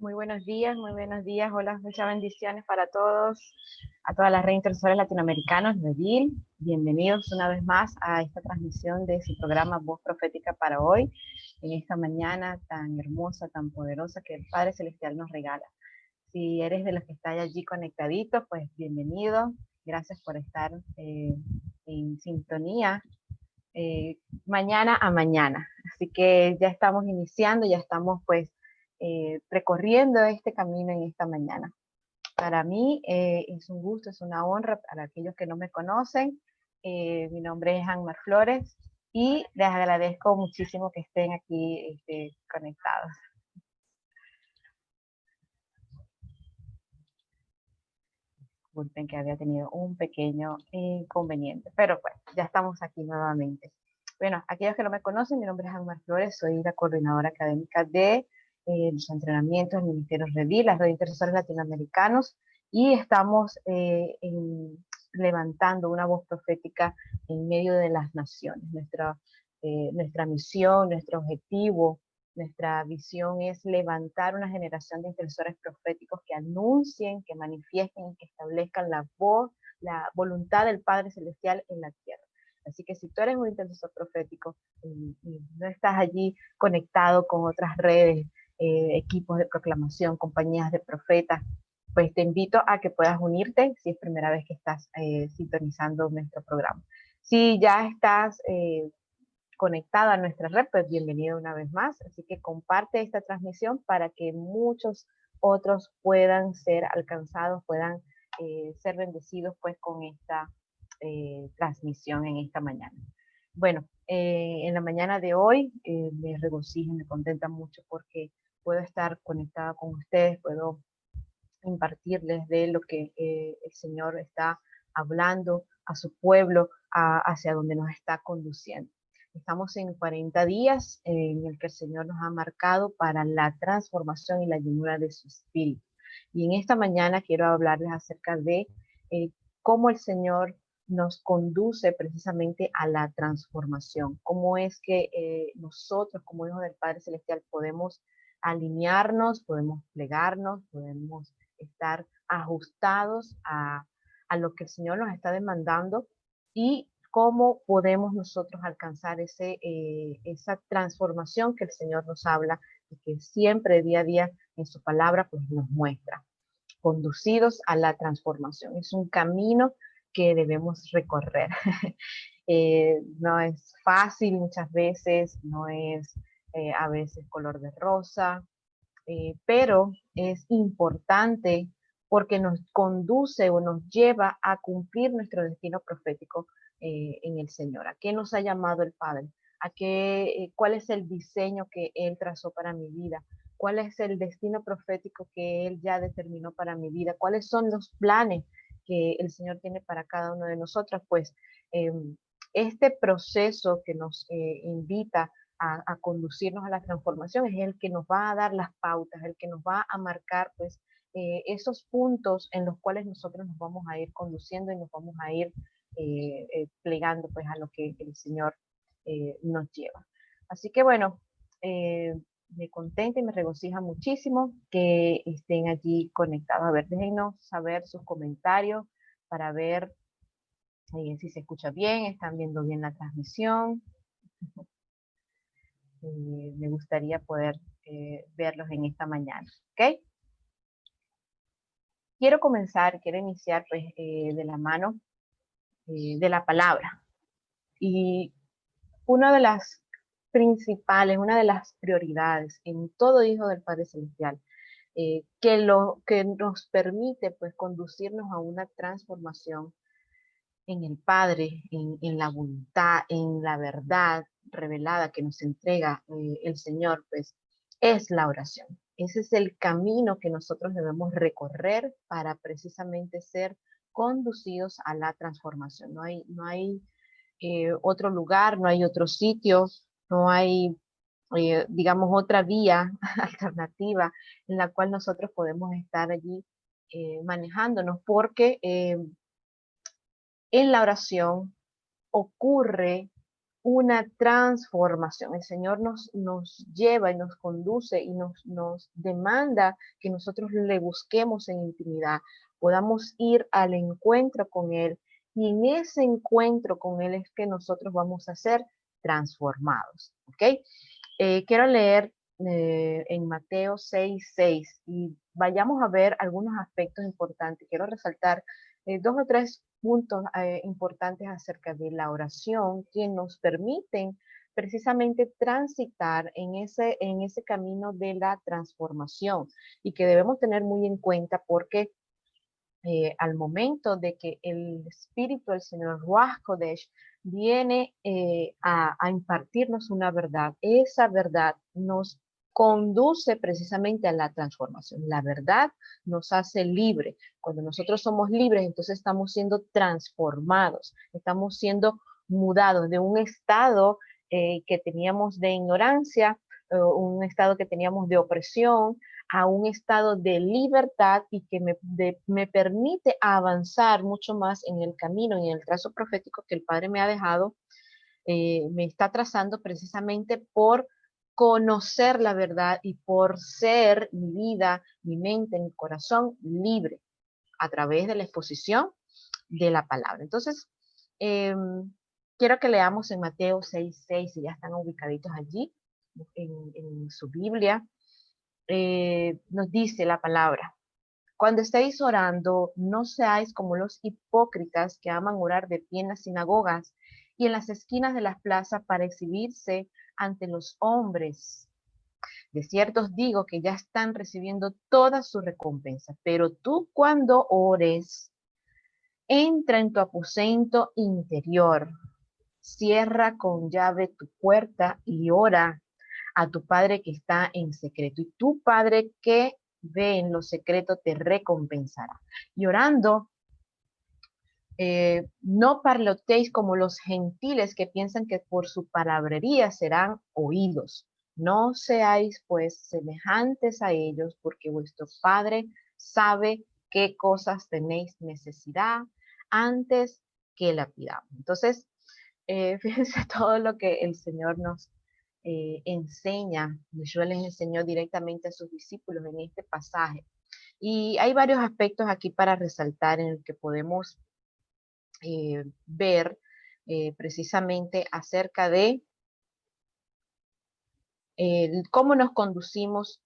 Muy buenos días. Hola, muchas bendiciones para todos, a todas las reintersores latinoamericanos, Redil. Bienvenidos una vez más a esta transmisión de su programa Voz Profética para hoy, en esta mañana tan hermosa, tan poderosa que el Padre Celestial nos regala. Si eres de los que está allí conectadito, pues bienvenido. Gracias por estar en sintonía mañana a mañana. Así que ya estamos iniciando, ya estamos pues recorriendo este camino en esta mañana. Para mí es un gusto, es una honra para aquellos que no me conocen. Mi nombre es Anmar Flores y les agradezco muchísimo que estén aquí conectados. Disculpen que había tenido un pequeño inconveniente, pero bueno, ya estamos aquí nuevamente. Bueno, aquellos que no me conocen, mi nombre es Anmar Flores, soy la coordinadora académica de los entrenamientos del Ministerio Redil, las redes intercesores latinoamericanos, y estamos levantando una voz profética en medio de las naciones. Nuestra misión, nuestro objetivo, nuestra visión es levantar una generación de intercesores proféticos que anuncien, que manifiesten y que establezcan la voz, la voluntad del Padre Celestial en la tierra. Así que si tú eres un intercesor profético y no estás allí conectado con otras redes, equipos de proclamación, compañías de profetas, pues te invito a que puedas unirte si es primera vez que estás sintonizando nuestro programa. Si ya estás conectado a nuestra red, pues bienvenido una vez más. Así que comparte esta transmisión para que muchos otros puedan ser alcanzados, puedan ser bendecidos pues con esta transmisión en esta mañana. Bueno, en la mañana de hoy me regocijo, me contenta mucho porque puedo estar conectada con ustedes, puedo impartirles de lo que el Señor está hablando a su pueblo, hacia donde nos está conduciendo. Estamos en 40 días en el que el Señor nos ha marcado para la transformación y la llenura de su espíritu. Y en esta mañana quiero hablarles acerca de cómo el Señor nos conduce precisamente a la transformación, cómo es que nosotros como hijos del Padre Celestial podemos alinearnos, podemos plegarnos, podemos estar ajustados a lo que el Señor nos está demandando y cómo podemos nosotros alcanzar esa transformación que el Señor nos habla y que siempre día a día en su palabra pues nos muestra, conducidos a la transformación. Es un camino que debemos recorrer. No es fácil muchas veces, no es a veces color de rosa, pero es importante porque nos conduce o nos lleva a cumplir nuestro destino profético en el Señor. ¿A qué nos ha llamado el Padre? ¿Cuál es el diseño que Él trazó para mi vida? ¿Cuál es el destino profético que Él ya determinó para mi vida? ¿Cuáles son los planes que el Señor tiene para cada uno de nosotros? Pues eh, este proceso que nos invita a conducirnos a la transformación, es el que nos va a dar las pautas, el que nos va a marcar pues esos puntos en los cuales nosotros nos vamos a ir conduciendo y nos vamos a ir plegando pues a lo que el Señor nos lleva. Así que bueno, me contenta y me regocija muchísimo que estén allí conectados. A ver, déjenos saber sus comentarios para ver si se escucha bien, están viendo bien la transmisión. Me gustaría poder verlos en esta mañana. ¿Ok? Quiero iniciar pues de la mano de la palabra. Y una de las principales, una de las prioridades en todo hijo del Padre Celestial, que nos permite pues conducirnos a una transformación en el Padre, en la voluntad, en la verdad revelada que nos entrega el Señor, pues es la oración. Ese es el camino que nosotros debemos recorrer para precisamente ser conducidos a la transformación. No hay otro lugar, no hay otro sitio, no hay, digamos, otra vía alternativa en la cual nosotros podemos estar allí manejándonos, porque en la oración ocurre una transformación. El Señor nos lleva y nos conduce y nos demanda que nosotros le busquemos en intimidad, podamos ir al encuentro con Él, y en ese encuentro con Él es que nosotros vamos a ser transformados. ¿Ok? Quiero leer en Mateo 6:6 y vayamos a ver algunos aspectos importantes. Quiero resaltar dos o tres puntos importantes acerca de la oración que nos permiten precisamente transitar en ese camino de la transformación y que debemos tener muy en cuenta porque al momento de que el Espíritu del Señor Ruach Kodesh viene a impartirnos una verdad, esa verdad nos conduce precisamente a la transformación. La verdad nos hace libre. Cuando nosotros somos libres, entonces estamos siendo transformados, estamos siendo mudados de un estado que teníamos de ignorancia, un estado que teníamos de opresión, a un estado de libertad y que me permite avanzar mucho más en el camino y en el trazo profético que el Padre me ha dejado, me está trazando precisamente por conocer la verdad y por ser mi vida, mi mente, mi corazón libre a través de la exposición de la palabra. Entonces, eh, quiero que leamos en Mateo 6:6, si ya están ubicaditos allí en su Biblia. Nos dice la palabra: cuando estéis orando, no seáis como los hipócritas que aman orar de pie en las sinagogas y en las esquinas de las plazas para exhibirse ante los hombres. De cierto os digo que ya están recibiendo toda su recompensa. Pero tú, cuando ores, entra en tu aposento interior, cierra con llave tu puerta y ora a tu Padre que está en secreto. Y tu Padre que ve en lo secreto te recompensará. Y orando, no parlotéis como los gentiles que piensan que por su palabrería serán oídos. No seáis pues semejantes a ellos, porque vuestro Padre sabe qué cosas tenéis necesidad antes que la pidamos. Entonces, fíjense todo lo que el Señor nos enseña. Yeshua les enseñó directamente a sus discípulos en este pasaje. Y hay varios aspectos aquí para resaltar en el que podemos ver precisamente acerca de cómo nos conducimos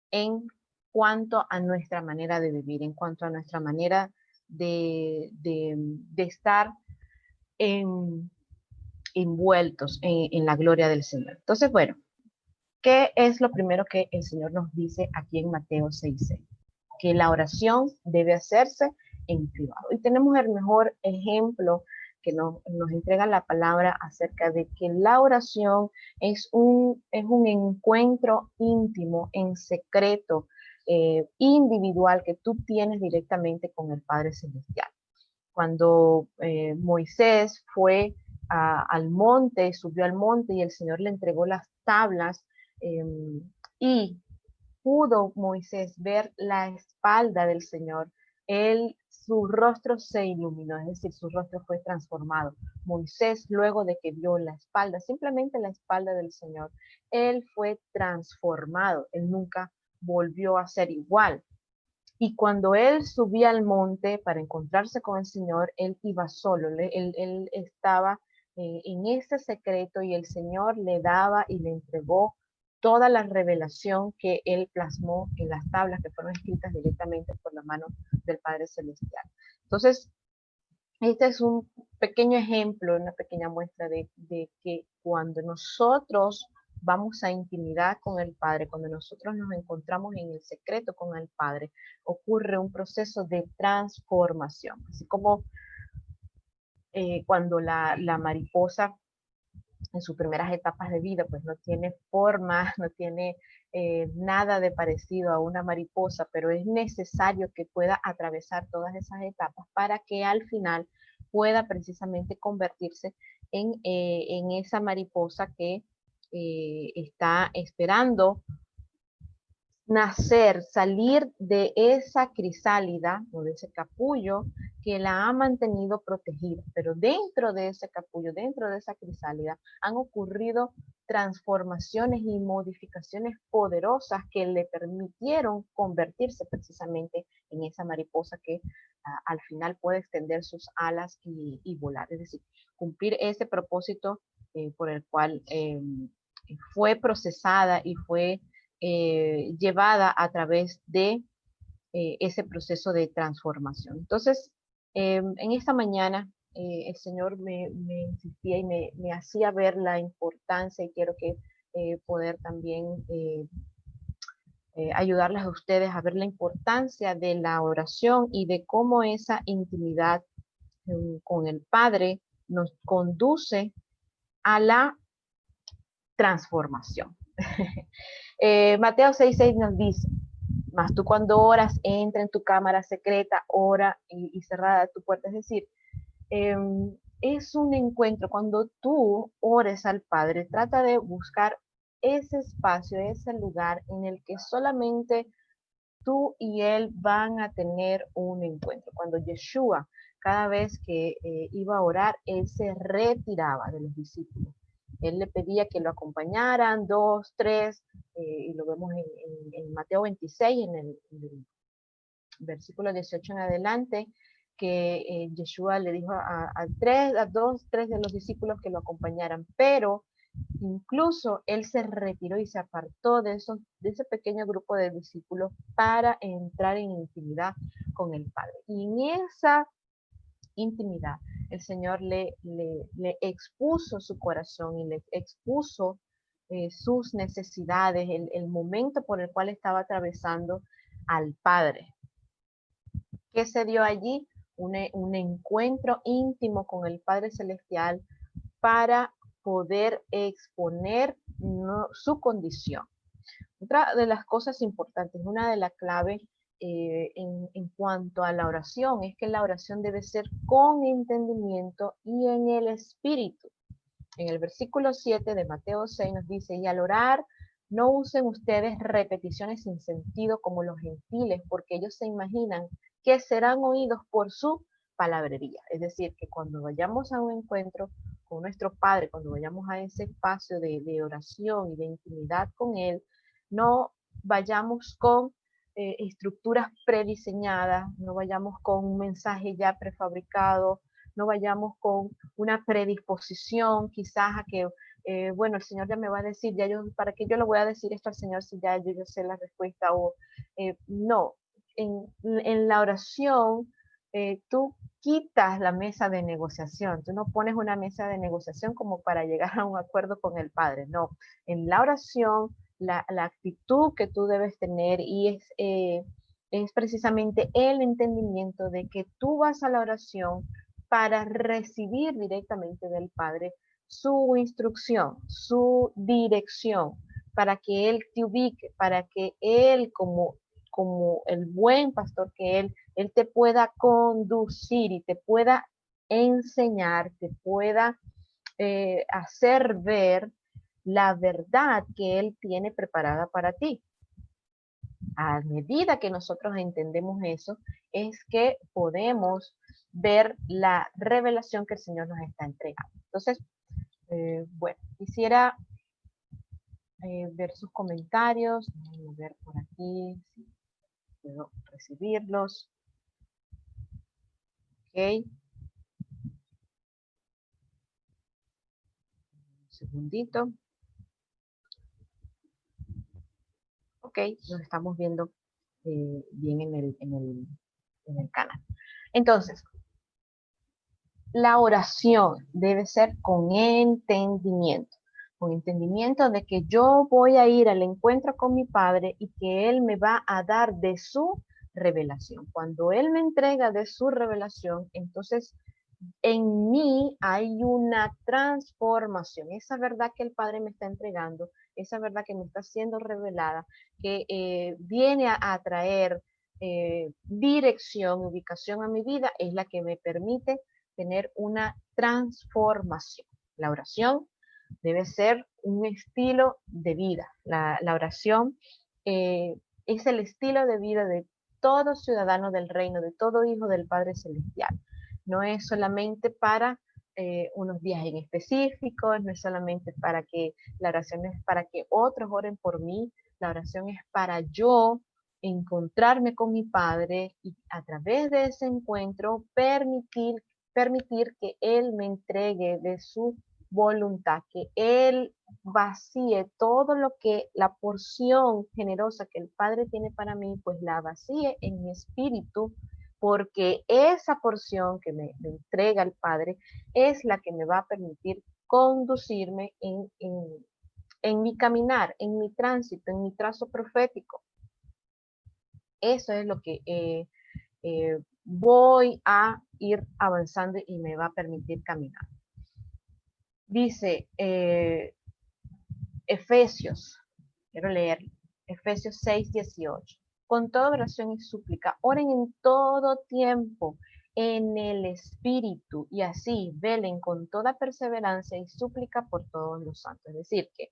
en cuanto a nuestra manera de vivir, en cuanto a nuestra manera de estar en, envueltos en la gloria del Señor. Entonces, bueno, ¿qué es lo primero que el Señor nos dice aquí en Mateo 6:6? Que la oración debe hacerse en privado. Y tenemos el mejor ejemplo que nos entrega la palabra acerca de que la oración es un encuentro íntimo, en secreto, individual, que tú tienes directamente con el Padre Celestial. Cuando Moisés fue al monte, subió al monte y el Señor le entregó las tablas, eh, y pudo Moisés ver la espalda del Señor. Su rostro se iluminó, es decir, su rostro fue transformado. Moisés, luego de que vio la espalda, simplemente la espalda del Señor, él fue transformado, él nunca volvió a ser igual. Y cuando él subía al monte para encontrarse con el Señor, él iba solo, él estaba en ese secreto y el Señor le daba y le entregó toda la revelación que él plasmó en las tablas que fueron escritas directamente por la mano del Padre Celestial. Entonces, este es un pequeño ejemplo, una pequeña muestra de que cuando nosotros vamos a intimidad con el Padre, cuando nosotros nos encontramos en el secreto con el Padre, ocurre un proceso de transformación. Así como cuando la mariposa en sus primeras etapas de vida, pues no tiene forma, no tiene nada de parecido a una mariposa, pero es necesario que pueda atravesar todas esas etapas para que al final pueda precisamente convertirse en esa mariposa que está esperando nacer, salir de esa crisálida o de ese capullo que la ha mantenido protegida, pero dentro de ese capullo, dentro de esa crisálida, han ocurrido transformaciones y modificaciones poderosas que le permitieron convertirse precisamente en esa mariposa que al final puede extender sus alas y volar, es decir, cumplir ese propósito por el cual fue procesada y fue llevada a través de ese proceso de transformación. Entonces, en esta mañana el Señor me insistía y me hacía ver la importancia y quiero que poder también ayudarles a ustedes a ver la importancia de la oración y de cómo esa intimidad con el Padre nos conduce a la transformación. Mateo 6:6 nos dice, mas tú cuando oras, entra en tu cámara secreta, ora y cerrada tu puerta. Es decir, es un encuentro. Cuando tú ores al Padre, trata de buscar ese espacio, ese lugar en el que solamente tú y Él van a tener un encuentro. Cuando Yeshua, cada vez que iba a orar, Él se retiraba de los discípulos. Él le pedía que lo acompañaran, 2, 3, y lo vemos en Mateo 26, en el versículo 18 en adelante, que Yeshua le dijo a 2, 3 de los discípulos que lo acompañaran, pero incluso él se retiró y se apartó de ese pequeño grupo de discípulos para entrar en intimidad con el Padre. Y en esa intimidad, el Señor le expuso su corazón y le expuso sus necesidades, el momento por el cual estaba atravesando al Padre. ¿Qué se dio allí? Un encuentro íntimo con el Padre Celestial para poder exponer su condición. Otra de las cosas importantes, una de las claves en cuanto a la oración, es que la oración debe ser con entendimiento y en el espíritu. En el versículo 7 de Mateo 6 nos dice, y al orar, no usen ustedes repeticiones sin sentido como los gentiles, porque ellos se imaginan que serán oídos por su palabrería. Es decir, que cuando vayamos a un encuentro con nuestro Padre, cuando vayamos a ese espacio de oración y de intimidad con Él, no vayamos con estructuras prediseñadas, no vayamos con un mensaje ya prefabricado, no vayamos con una predisposición quizás a que, bueno, el Señor ya me va a decir, ya yo, ¿para qué yo le voy a decir esto al Señor si ya yo sé la respuesta? O no, en la oración tú quitas la mesa de negociación, tú no pones una mesa de negociación como para llegar a un acuerdo con el Padre, no, en la oración la actitud que tú debes tener y es precisamente el entendimiento de que tú vas a la oración para recibir directamente del Padre su instrucción, su dirección, para que Él te ubique, para que Él, como el buen pastor que Él te pueda conducir y te pueda enseñar, te pueda hacer ver la verdad que Él tiene preparada para ti. A medida que nosotros entendemos eso, es que podemos ver la revelación que el Señor nos está entregando. Entonces, bueno, quisiera ver sus comentarios, voy a ver por aquí si puedo recibirlos. Ok. Un segundito. Ok, nos estamos viendo bien en el canal. Entonces, la oración debe ser con entendimiento de que yo voy a ir al encuentro con mi Padre y que Él me va a dar de su revelación. Cuando Él me entrega de su revelación, entonces en mí hay una transformación. Esa verdad que el Padre me está entregando, esa verdad que me está siendo revelada, que viene a traer dirección, ubicación a mi vida, es la que me permite tener una transformación. La oración debe ser un estilo de vida. La oración es el estilo de vida de todo ciudadano del reino, de todo hijo del Padre Celestial. No es solamente para unos días en específicos, no es solamente para que, la oración es para que otros oren por mí, la oración es para yo encontrarme con mi Padre y a través de ese encuentro permitir que Él me entregue de su voluntad, que Él vacíe todo lo que la porción generosa que el Padre tiene para mí, pues la vacíe en mi espíritu, porque esa porción que me entrega el Padre es la que me va a permitir conducirme en mi caminar, en mi tránsito, en mi trazo profético. Eso es lo que voy a ir avanzando y me va a permitir caminar. Dice Efesios, quiero leer, Efesios 6:18. Con toda oración y súplica, oren en todo tiempo en el Espíritu y así velen con toda perseverancia y súplica por todos los santos. Es decir, que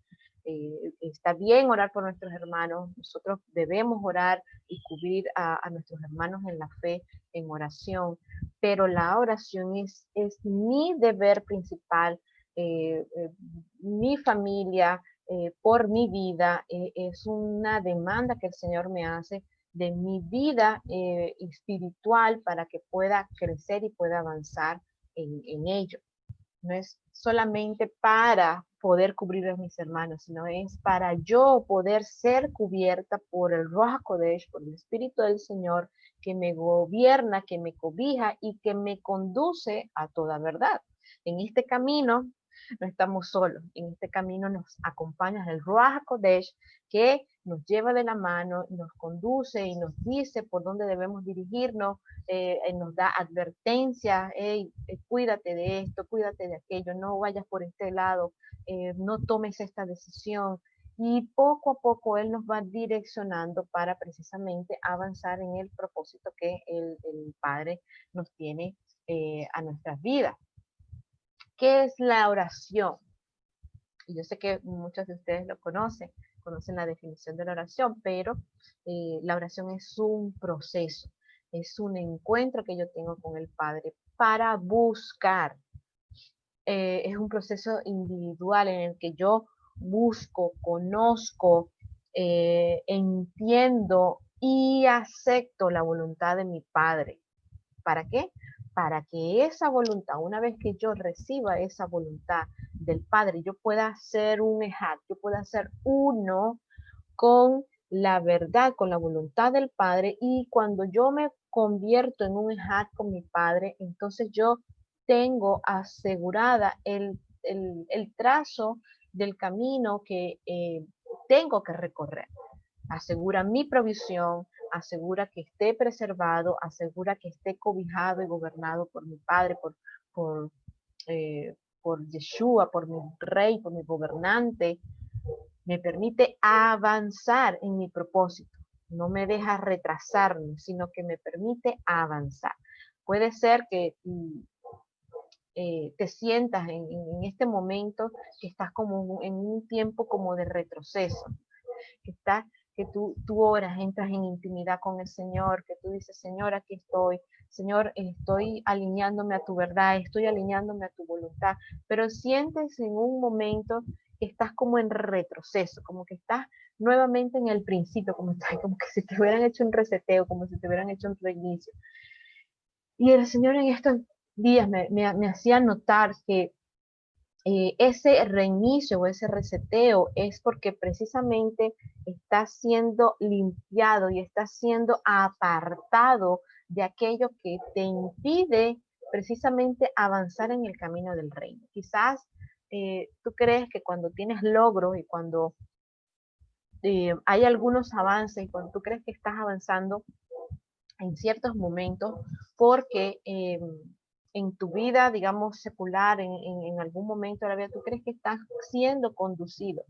está bien orar por nuestros hermanos, nosotros debemos orar y cubrir a nuestros hermanos en la fe, en oración, pero la oración es mi deber principal, mi familia, por mi vida, es una demanda que el Señor me hace de mi vida espiritual para que pueda crecer y pueda avanzar en ello. No es solamente para poder cubrir a mis hermanos, sino es para yo poder ser cubierta por el Ruach HaKodesh, por el Espíritu del Señor, que me gobierna, que me cobija y que me conduce a toda verdad. En este camino no estamos solos, en este camino nos acompaña el Ruach HaKodesh, que nos lleva de la mano, nos conduce y nos dice por dónde debemos dirigirnos, nos da advertencias, hey, cuídate de esto, cuídate de aquello, no vayas por este lado, no tomes esta decisión. Y poco a poco Él nos va direccionando para precisamente avanzar en el propósito que el Padre nos tiene a nuestras vidas. ¿Qué es la oración? Y yo sé que muchos de ustedes lo conocen la definición de la oración, pero la oración es un proceso, es un encuentro que yo tengo con el Padre para buscar. Es un proceso individual en el que yo busco, conozco, entiendo y acepto la voluntad de mi Padre. ¿Para qué? Para que esa voluntad, una vez que yo reciba esa voluntad del Padre, yo pueda hacer un ejat, yo pueda hacer uno con la verdad, con la voluntad del Padre, y cuando yo me convierto en un ejat con mi Padre, entonces yo tengo asegurada el trazo del camino que tengo que recorrer. Asegura mi provisión, asegura que esté preservado, asegura que esté cobijado y gobernado por mi Padre, por, por Yeshua, por mi Rey, por mi gobernante. Me permite avanzar en mi propósito. No me deja retrasarme, sino que me permite avanzar. Puede ser que te sientas en este momento que estás como en un tiempo como de retroceso, que estás, que tú oras, entras en intimidad con el Señor, que tú dices, Señor, aquí estoy, Señor, estoy alineándome a tu verdad, estoy alineándome a tu voluntad, pero sientes en un momento que estás como en retroceso, como que estás nuevamente en el principio, como que si te hubieran hecho un reseteo, como si te hubieran hecho un reinicio. Y el Señor en estos días me hacía notar que ese reinicio o ese reseteo es porque precisamente está siendo limpiado y está siendo apartado de aquello que te impide precisamente avanzar en el camino del reino. Quizás tú crees que cuando tienes logros y cuando hay algunos avances y cuando tú crees que estás avanzando en ciertos momentos, porque en tu vida, digamos, secular, en algún momento de la vida, tú crees que estás siendo conducido,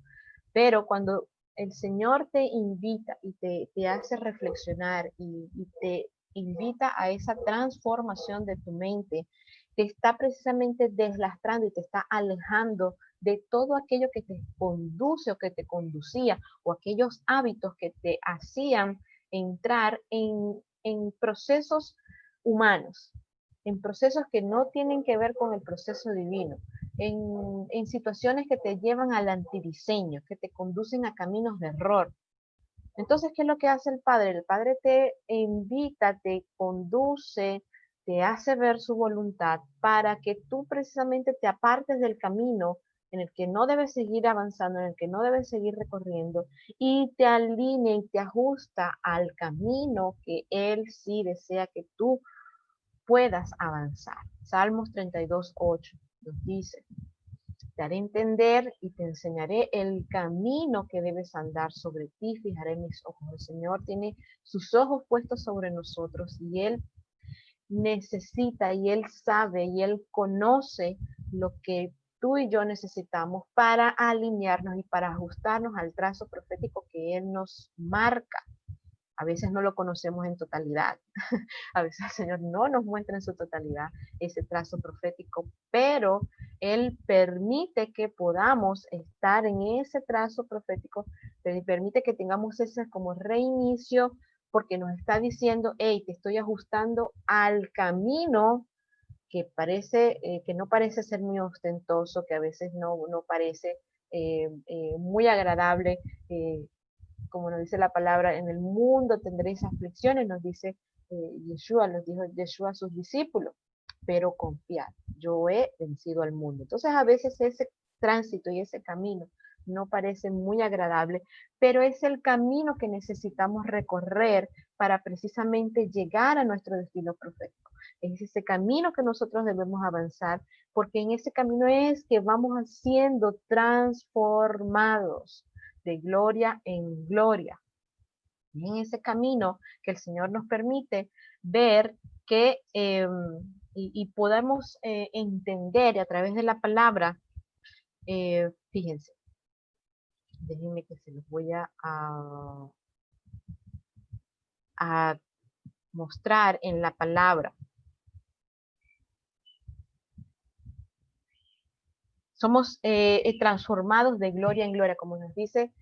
pero cuando el Señor te invita y te hace reflexionar y te invita a esa transformación de tu mente, te está precisamente deslastrando y te está alejando de todo aquello que te conduce o que te conducía o aquellos hábitos que te hacían entrar en procesos humanos, en procesos que no tienen que ver con el proceso divino, en situaciones que te llevan al antidiseño, que te conducen a caminos de error. Entonces, ¿qué es lo que hace el Padre? El Padre te invita, te conduce, te hace ver su voluntad para que tú precisamente te apartes del camino en el que no debes seguir avanzando, en el que no debes seguir recorriendo, y te alinea y te ajusta al camino que Él sí desea que tú puedas avanzar. Salmos 32:8 nos dice: te haré entender y te enseñaré el camino que debes andar. Sobre ti fijaré mis ojos. El Señor tiene sus ojos puestos sobre nosotros y Él necesita y Él sabe y Él conoce lo que tú y yo necesitamos para alinearnos y para ajustarnos al trazo profético que Él nos marca. A veces no lo conocemos en totalidad. A veces el Señor no nos muestra en su totalidad ese trazo profético, pero Él permite que podamos estar en ese trazo profético, permite que tengamos ese como reinicio, porque nos está diciendo: hey, te estoy ajustando al camino que parece, que no parece ser muy ostentoso, que a veces no parece muy agradable, como nos dice la palabra: en el mundo tendréis aflicciones, nos dice Yeshua, nos dijo Yeshua a sus discípulos, pero confiad, yo he vencido al mundo. Entonces a veces ese tránsito y ese camino no parece muy agradable, pero es el camino que necesitamos recorrer para precisamente llegar a nuestro destino profético. Es ese camino que nosotros debemos avanzar, porque en ese camino es que vamos siendo transformados de gloria en gloria. Y en ese camino que el Señor nos permite ver que y podamos entender a través de la palabra, fíjense, déjenme que se los voy a mostrar en la palabra. Somos transformados de gloria en gloria, como nos dice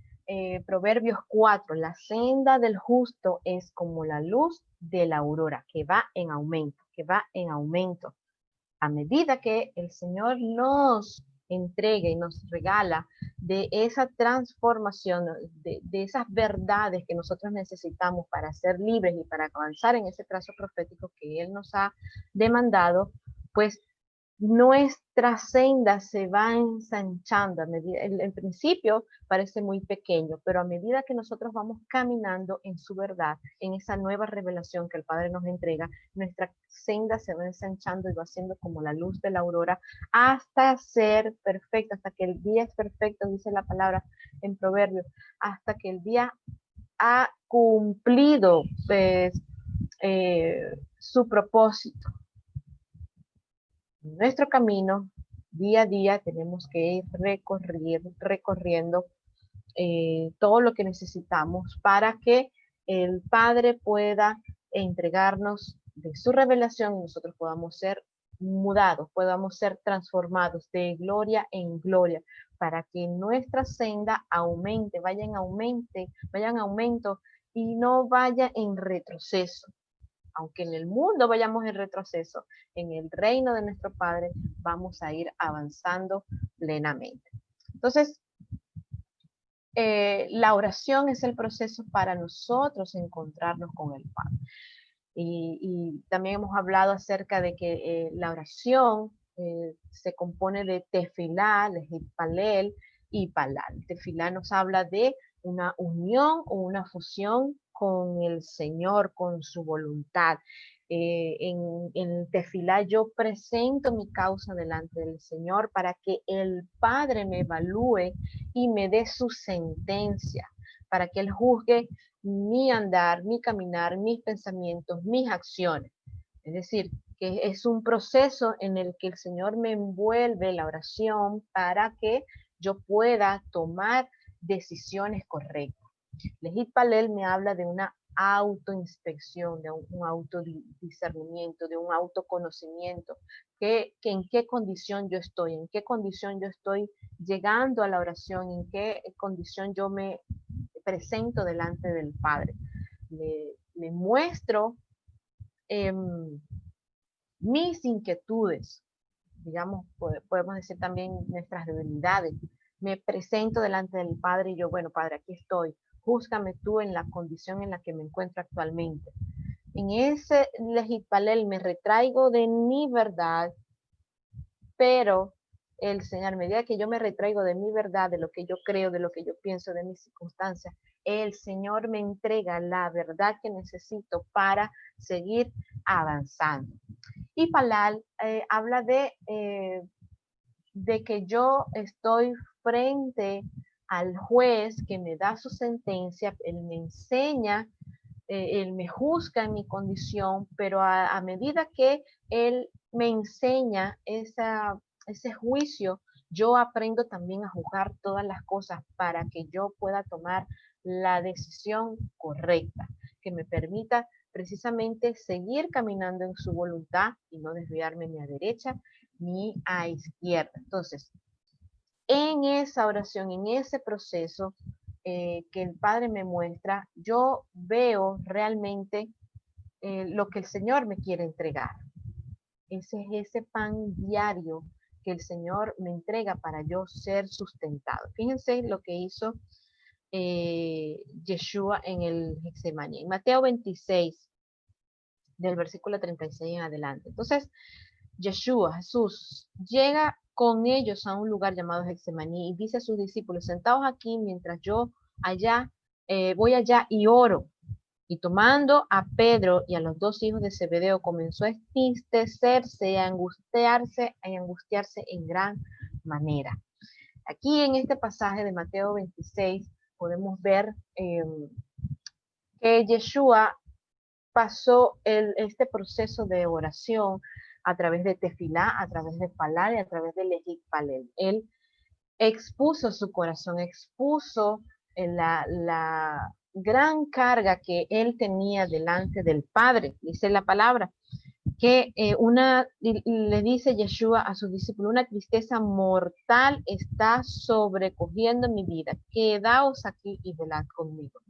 Proverbios 4, la senda del justo es como la luz de la aurora, que va en aumento, que va en aumento. A medida que el Señor nos entrega y nos regala de esa transformación, de esas verdades que nosotros necesitamos para ser libres y para avanzar en ese trazo profético que Él nos ha demandado, pues nuestra senda se va ensanchando. El principio parece muy pequeño, pero a medida que nosotros vamos caminando en su verdad, en esa nueva revelación que el Padre nos entrega, nuestra senda se va ensanchando y va siendo como la luz de la aurora hasta ser perfecta, hasta que el día es perfecto, dice la palabra en Proverbios, hasta que el día ha cumplido pues, su propósito. Nuestro camino, día a día, tenemos que ir recorriendo todo lo que necesitamos para que el Padre pueda entregarnos de su revelación y nosotros podamos ser mudados, podamos ser transformados de gloria en gloria, para que nuestra senda aumente, vaya en aumento y no vaya en retroceso. Aunque en el mundo vayamos en retroceso, en el reino de nuestro Padre vamos a ir avanzando plenamente. Entonces, la oración es el proceso para nosotros encontrarnos con el Padre. Y también hemos hablado acerca de que la oración se compone de tefilá, lejipalel y palal. Tefilá nos habla de una unión o una fusión con el Señor, con su voluntad. En tefilá yo presento mi causa delante del Señor para que el Padre me evalúe y me dé su sentencia, para que Él juzgue mi andar, mi caminar, mis pensamientos, mis acciones. Es decir, que es un proceso en el que el Señor me envuelve la oración para que yo pueda tomar decisiones correctas. Lejit Palel me habla de una autoinspección, de un autodiscernimiento, de un autoconocimiento, que en qué condición yo estoy, en qué condición yo estoy llegando a la oración, en qué condición yo me presento delante del Padre. Le muestro mis inquietudes, digamos, podemos decir también nuestras debilidades. Me presento delante del Padre y yo, bueno, Padre, aquí estoy. Júzgame tú en la condición en la que me encuentro actualmente. En ese legipalel me retraigo de mi verdad, pero el Señor, a medida que yo me retraigo de mi verdad, de lo que yo creo, de lo que yo pienso, de mis circunstancias, el Señor me entrega la verdad que necesito para seguir avanzando. Y Palal habla de que yo estoy frente al juez que me da su sentencia, él me enseña, él me juzga en mi condición, pero a medida que él me enseña ese juicio, yo aprendo también a juzgar todas las cosas para que yo pueda tomar la decisión correcta, que me permita precisamente seguir caminando en su voluntad y no desviarme ni a derecha ni a izquierda. Entonces, en esa oración, en ese proceso que el Padre me muestra, yo veo realmente lo que el Señor me quiere entregar. Ese es ese pan diario que el Señor me entrega para yo ser sustentado. Fíjense lo que hizo Yeshua en el Getsemaní. En Mateo 26, del versículo 36 en adelante. Entonces, Yeshua, Jesús, llega con ellos a un lugar llamado Getsemaní y dice a sus discípulos, sentados aquí mientras yo allá, voy allá y oro. Y tomando a Pedro y a los dos hijos de Zebedeo, comenzó a entristecerse y a angustiarse en gran manera. Aquí en este pasaje de Mateo 26 podemos ver que Yeshua pasó este proceso de oración a través de tefilá, a través de palal y a través de lejit palel. Él expuso su corazón, expuso la gran carga que él tenía delante del Padre, dice la palabra, que le dice Yeshua a sus discípulos, una tristeza mortal está sobrecogiendo mi vida, quedaos aquí y velad conmigo.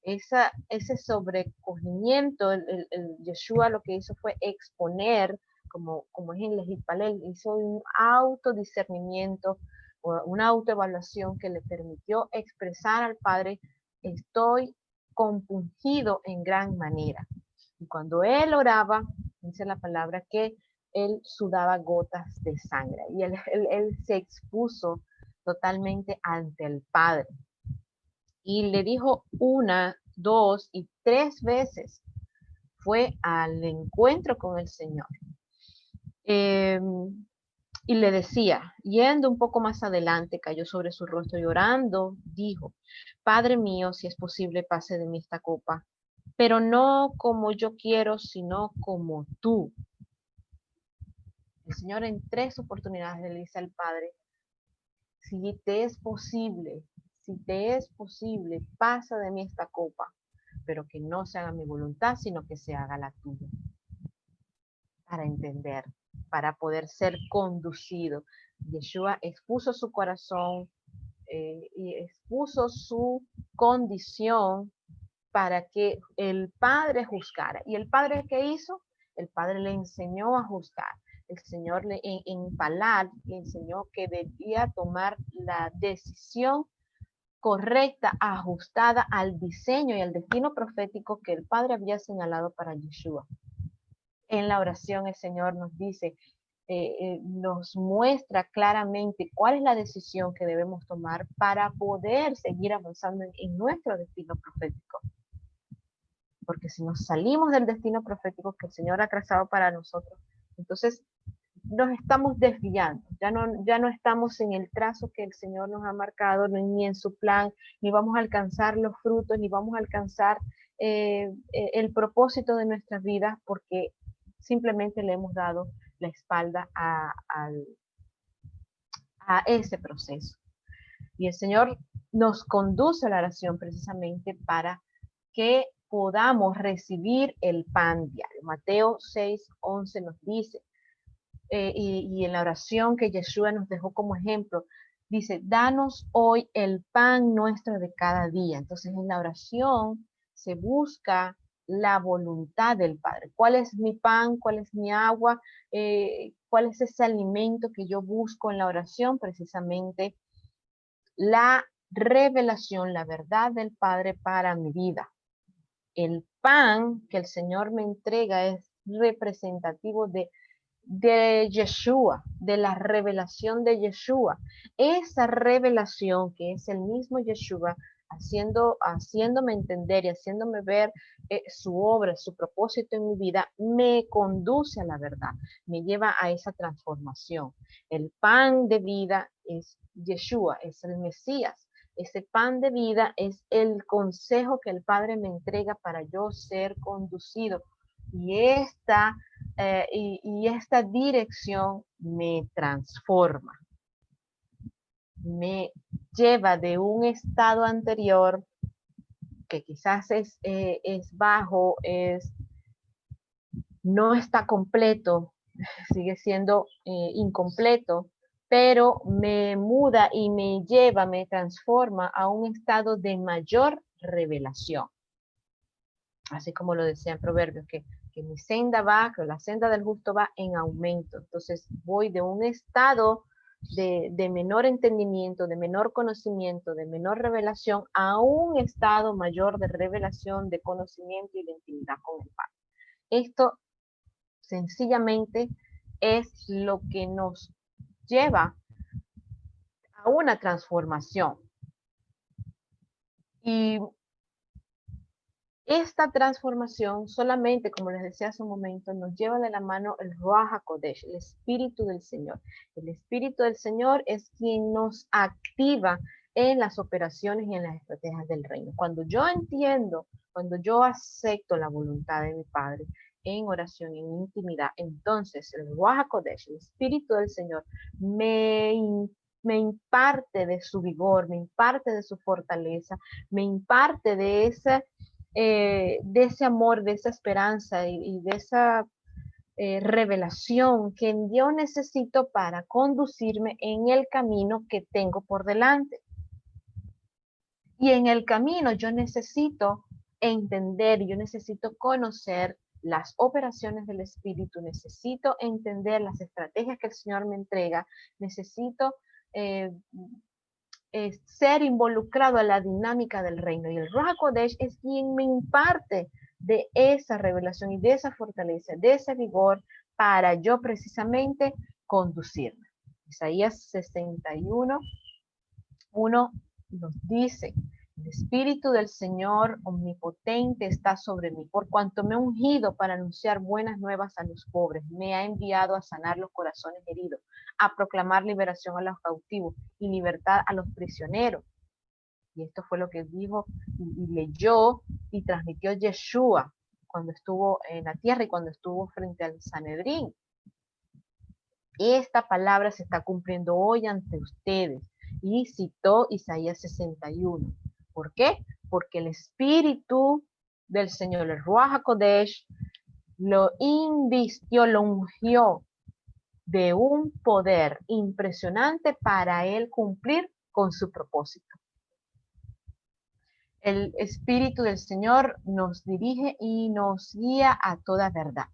Ese sobrecogimiento, el Yeshua lo que hizo fue exponer, como es en Lejipalel, hizo un autodiscernimiento, una autoevaluación que le permitió expresar al Padre, estoy compungido en gran manera. Y cuando él oraba, dice la palabra que él sudaba gotas de sangre y él se expuso totalmente ante el Padre. Y le dijo una, dos y tres veces, fue al encuentro con el Señor. Y le decía, yendo un poco más adelante, cayó sobre su rostro y orando, dijo, Padre mío, si es posible, pase de mí esta copa, pero no como yo quiero, sino como tú. El Señor en tres oportunidades le dice al Padre, si te es posible, pasa de mí esta copa, pero que no se haga mi voluntad, sino que se haga la tuya. Para entender, para poder ser conducido. Yeshua expuso su corazón y expuso su condición para que el Padre juzgara. ¿Y el Padre qué hizo? El Padre le enseñó a juzgar. El Señor en Palal le enseñó que debía tomar la decisión correcta, ajustada al diseño y al destino profético que el Padre había señalado para Yeshua. En la oración el Señor nos dice, nos muestra claramente cuál es la decisión que debemos tomar para poder seguir avanzando en nuestro destino profético. Porque si nos salimos del destino profético que el Señor ha trazado para nosotros, entonces nos estamos desviando, ya no estamos en el trazo que el Señor nos ha marcado, ni en su plan, ni vamos a alcanzar los frutos, ni vamos a alcanzar el propósito de nuestras vidas, porque simplemente le hemos dado la espalda a ese proceso. Y el Señor nos conduce a la oración precisamente para que podamos recibir el pan diario. Mateo 6:11 nos dice, y en la oración que Yeshua nos dejó como ejemplo, dice, danos hoy el pan nuestro de cada día. Entonces en la oración se busca la voluntad del Padre. ¿Cuál es mi pan? ¿Cuál es mi agua? ¿Cuál es ese alimento que yo busco en la oración? Precisamente la revelación, la verdad del Padre para mi vida. El pan que el Señor me entrega es representativo de Yeshua, de la revelación de Yeshua. Esa revelación que es el mismo Yeshua haciéndome entender y haciéndome ver su obra, su propósito en mi vida, me conduce a la verdad, me lleva a esa transformación. El pan de vida es Yeshua, es el Mesías. Ese pan de vida es el consejo que el Padre me entrega para yo ser conducido. Y esta dirección me transforma, me lleva de un estado anterior que quizás es bajo, no está completo, sigue siendo incompleto, pero me muda y me lleva, me transforma a un estado de mayor revelación. Así como lo decía en Proverbios, que mi senda va, que la senda del justo va en aumento. Entonces voy de un estado de menor entendimiento, de menor conocimiento, de menor revelación, a un estado mayor de revelación, de conocimiento y de intimidad con el Padre. Esto sencillamente es lo que nos lleva a una transformación. Y esta transformación solamente, como les decía hace un momento, nos lleva de la mano el Ruach HaKodesh, el Espíritu del Señor. El Espíritu del Señor es quien nos activa en las operaciones y en las estrategias del reino. Cuando yo entiendo, cuando yo acepto la voluntad de mi Padre en oración, en intimidad, entonces el Ruach HaKodesh, el Espíritu del Señor, me imparte de su vigor, me imparte de su fortaleza, me imparte de ese amor, de esa esperanza y de esa revelación que yo necesito para conducirme en el camino que tengo por delante. Y en el camino yo necesito entender, yo necesito conocer las operaciones del Espíritu, necesito entender las estrategias que el Señor me entrega, necesito ser involucrado a la dinámica del reino. Y el Ruach HaKodesh es quien me imparte de esa revelación y de esa fortaleza, de ese vigor para yo precisamente conducirme. Isaías 61, 1 nos dice: el Espíritu del Señor omnipotente está sobre mí, por cuanto me ha ungido para anunciar buenas nuevas a los pobres, me ha enviado a sanar los corazones heridos, a proclamar liberación a los cautivos y libertad a los prisioneros. Y esto fue lo que dijo y leyó y transmitió Yeshua cuando estuvo en la tierra y cuando estuvo frente al Sanedrín. Esta palabra se está cumpliendo hoy ante ustedes. Y citó Isaías 61. ¿Por qué? Porque el Espíritu del Señor, el Ruach HaKodesh, lo invistió, lo ungió de un poder impresionante para él cumplir con su propósito. El Espíritu del Señor nos dirige y nos guía a toda verdad.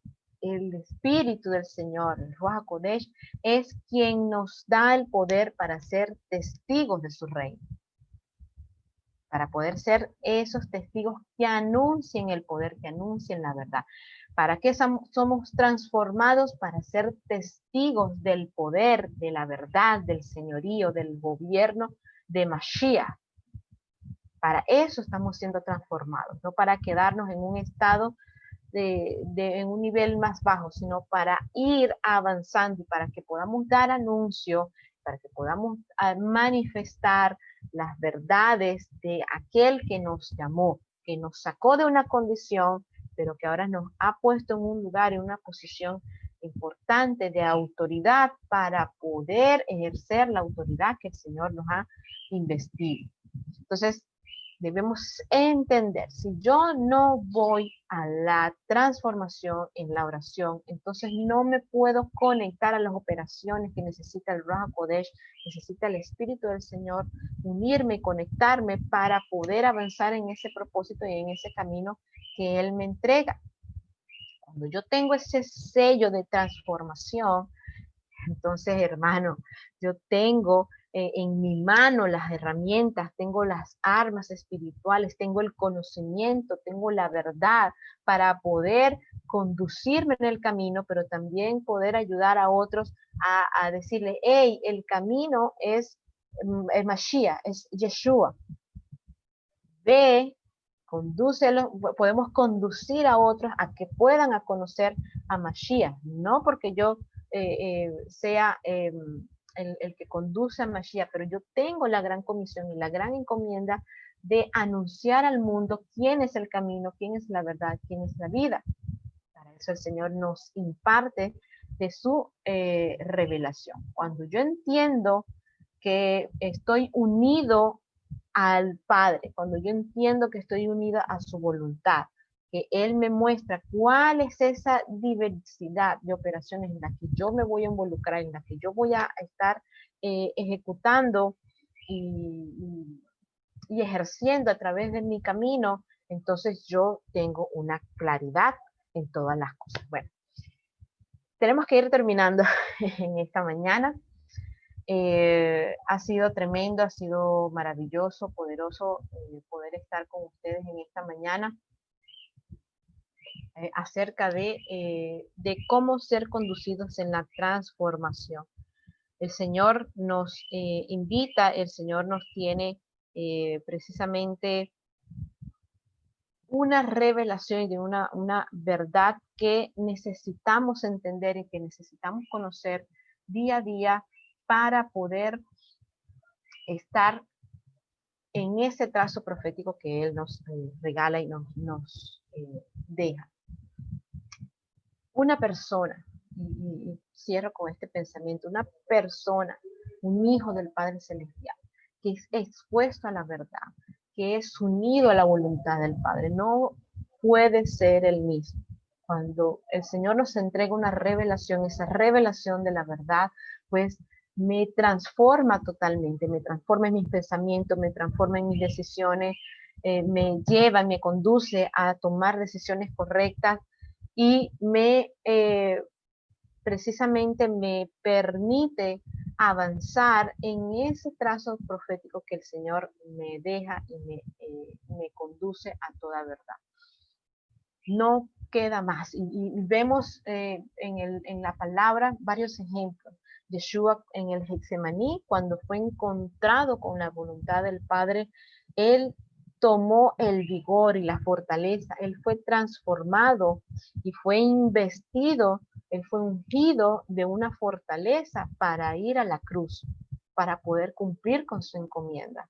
El Espíritu del Señor, el Ruach HaKodesh, es quien nos da el poder para ser testigos de su reino. Para poder ser esos testigos que anuncien el poder, que anuncien la verdad. ¿Para qué somos transformados? Para ser testigos del poder, de la verdad, del señorío, del gobierno de Mashiach. Para eso estamos siendo transformados, no para quedarnos en un estado en un nivel más bajo, sino para ir avanzando y para que podamos dar anuncio, para que podamos manifestar las verdades de aquel que nos llamó, que nos sacó de una condición, pero que ahora nos ha puesto en un lugar, en una posición importante de autoridad para poder ejercer la autoridad que el Señor nos ha investido. Entonces, Debemos entender, si yo no voy a la transformación en la oración, entonces no me puedo conectar a las operaciones que necesita el Ruach HaKodesh, necesita el Espíritu del Señor, unirme, conectarme para poder avanzar en ese propósito y en ese camino que Él me entrega. Cuando yo tengo ese sello de transformación, entonces, hermano, yo tengo en mi mano las herramientas, tengo las armas espirituales, tengo el conocimiento, tengo la verdad para poder conducirme en el camino, pero también poder ayudar a otros a decirle, hey, el camino es el Mashiach, es Yeshua. Ve, condúcelo, podemos conducir a otros a que puedan a conocer a Mashiach, no porque yo sea el que conduce a Mashiach, pero yo tengo la gran comisión y la gran encomienda de anunciar al mundo quién es el camino, quién es la verdad, quién es la vida. Para eso el Señor nos imparte de su revelación. Cuando yo entiendo que estoy unido al Padre, cuando yo entiendo que estoy unida a su voluntad, que Él me muestra cuál es esa diversidad de operaciones en las que yo me voy a involucrar, en las que yo voy a estar ejecutando y ejerciendo a través de mi camino, entonces yo tengo una claridad en todas las cosas. Bueno, tenemos que ir terminando en esta mañana. Ha sido tremendo, ha sido maravilloso, poderoso poder estar con ustedes en esta mañana acerca de cómo ser conducidos en la transformación. El Señor nos invita, el Señor nos tiene precisamente una revelación y de una verdad que necesitamos entender y que necesitamos conocer día a día para poder estar en ese trazo profético que Él nos regala y nos deja. Una persona, y cierro con este pensamiento, una persona, un hijo del Padre Celestial, que es expuesto a la verdad, que es unido a la voluntad del Padre, no puede ser el mismo. Cuando el Señor nos entrega una revelación, esa revelación de la verdad, pues me transforma totalmente, me transforma en mis pensamientos, me transforma en mis decisiones, me lleva, me conduce a tomar decisiones correctas y precisamente me permite avanzar en ese trazo profético que el Señor me deja y me conduce a toda verdad. No queda más. Y vemos en la palabra varios ejemplos. Yeshua en el Getsemaní, cuando fue encontrado con la voluntad del Padre, él tomó el vigor y la fortaleza, él fue transformado y fue investido, él fue ungido de una fortaleza para ir a la cruz, para poder cumplir con su encomienda.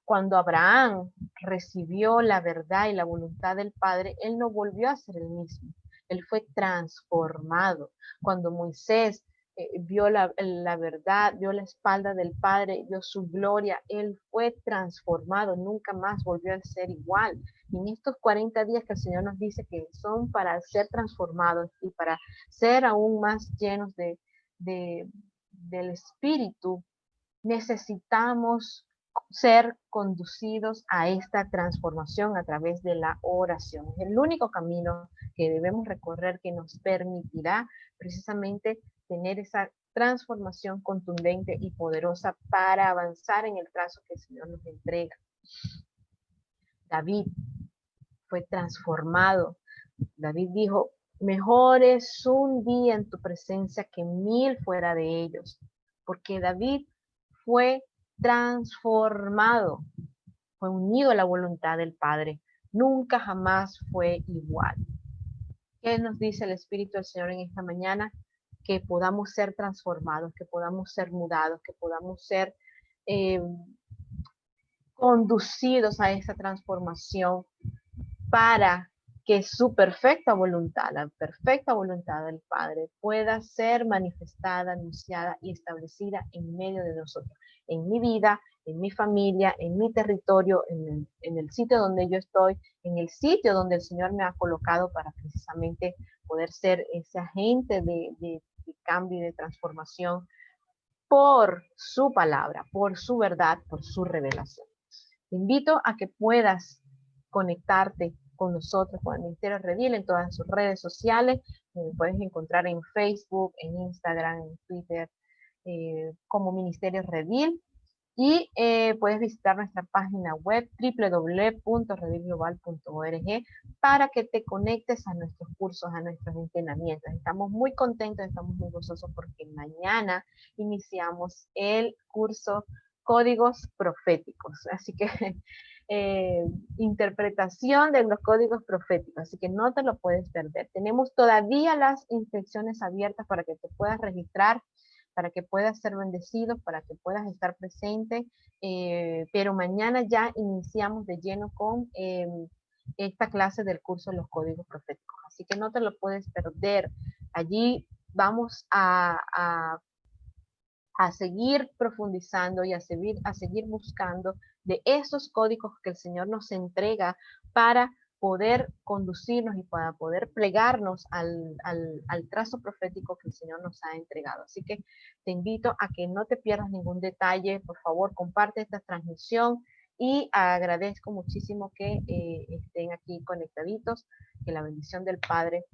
Cuando Abraham recibió la verdad y la voluntad del Padre, él no volvió a ser el mismo, él fue transformado. Cuando Moisés vio la verdad, vio la espalda del Padre, vio su gloria, él fue transformado, nunca más volvió a ser igual. Y en estos 40 días que el Señor nos dice que son para ser transformados y para ser aún más llenos del Espíritu, necesitamos ser conducidos a esta transformación a través de la oración. Es el único camino que debemos recorrer que nos permitirá precisamente tener esa transformación contundente y poderosa para avanzar en el trazo que el Señor nos entrega. David fue transformado. David dijo, mejor es un día en tu presencia que 1000 fuera de ellos, porque David fue transformado, fue unido a la voluntad del Padre, nunca jamás fue igual. ¿Qué nos dice el Espíritu del Señor en esta mañana? Que podamos ser transformados, que podamos ser mudados, que podamos ser conducidos a esa transformación para que su perfecta voluntad, la perfecta voluntad del Padre, pueda ser manifestada, anunciada y establecida en medio de nosotros, en mi vida, en mi familia, en mi territorio, en el sitio donde yo estoy, en el sitio donde el Señor me ha colocado para precisamente poder ser ese agente de cambio y de transformación por su palabra, por su verdad, por su revelación. Te invito a que puedas conectarte con nosotros, con el Ministerio Redil en todas sus redes sociales. Me puedes encontrar en Facebook, en Instagram, en Twitter, como Ministerio Redil. Y puedes visitar nuestra página web www.redilglobal.org para que te conectes a nuestros cursos, a nuestros entrenamientos. Estamos muy contentos, estamos muy gozosos porque mañana iniciamos el curso Códigos Proféticos. Así que interpretación de los códigos proféticos, así que no te lo puedes perder. Tenemos todavía las inscripciones abiertas para que te puedas registrar, para que puedas ser bendecido, para que puedas estar presente, pero mañana ya iniciamos de lleno con esta clase del curso de los códigos proféticos, así que no te lo puedes perder. Allí vamos a seguir profundizando y a seguir buscando de esos códigos que el Señor nos entrega para poder conducirnos y para poder plegarnos al trazo profético que el Señor nos ha entregado. Así que te invito a que no te pierdas ningún detalle. Por favor, comparte esta transmisión y agradezco muchísimo que estén aquí conectaditos, que la bendición del Padre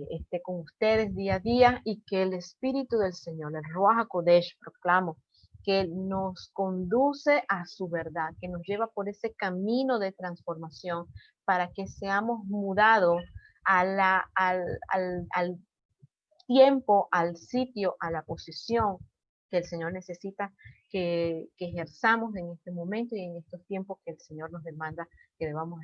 esté con ustedes día a día y que el Espíritu del Señor, el Ruach HaKodesh, proclamo, que nos conduce a su verdad, que nos lleva por ese camino de transformación para que seamos mudados al tiempo, al sitio, a la posición que el Señor necesita que ejerzamos en este momento y en estos tiempos que el Señor nos demanda que debemos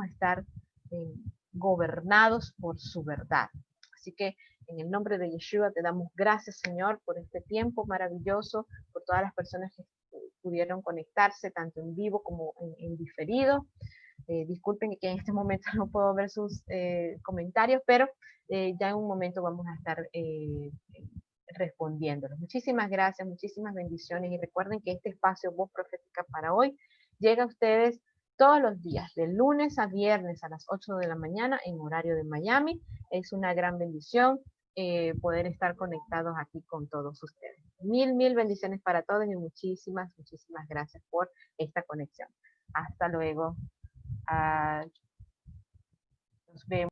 estar eh, gobernados por su verdad. Así que en el nombre de Yeshua te damos gracias, Señor, por este tiempo maravilloso, por todas las personas que pudieron conectarse tanto en vivo como en diferido. Disculpen que en este momento no puedo ver sus comentarios, pero ya en un momento vamos a estar respondiéndolos. Muchísimas gracias, muchísimas bendiciones y recuerden que este espacio Voz Profética para hoy llega a ustedes todos los días, de lunes a viernes a las 8 de la mañana en horario de Miami. Es una gran bendición poder estar conectados aquí con todos ustedes. Mil bendiciones para todos y muchísimas gracias por esta conexión. Hasta luego. Nos vemos.